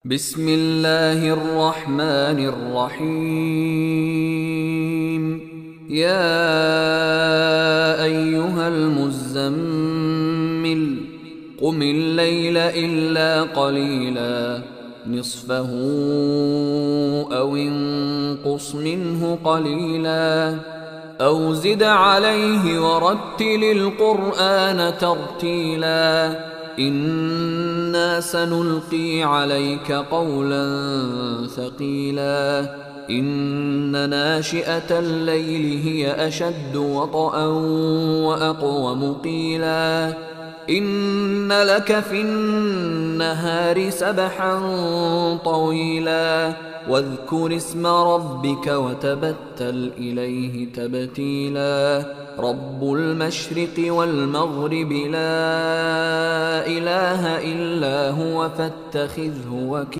بسم الله الرحمن الرحيم. يا أيها المزمل قم الليل إلا قليلا نصفه أو انقص منه قليلا أو زد عليه ورتل القرآن ترتيلا إنا سنلقي عليك قولا ثقيلا إن ناشئة الليل هي أشد وطئا وأقوم قيلا إن لك في النهار سبحا طويلا واذكر اسم ربك وتبتل إليه تبتيلا رب المشرق والمغرب لا إله إلا هو فاتخذه وكيلا.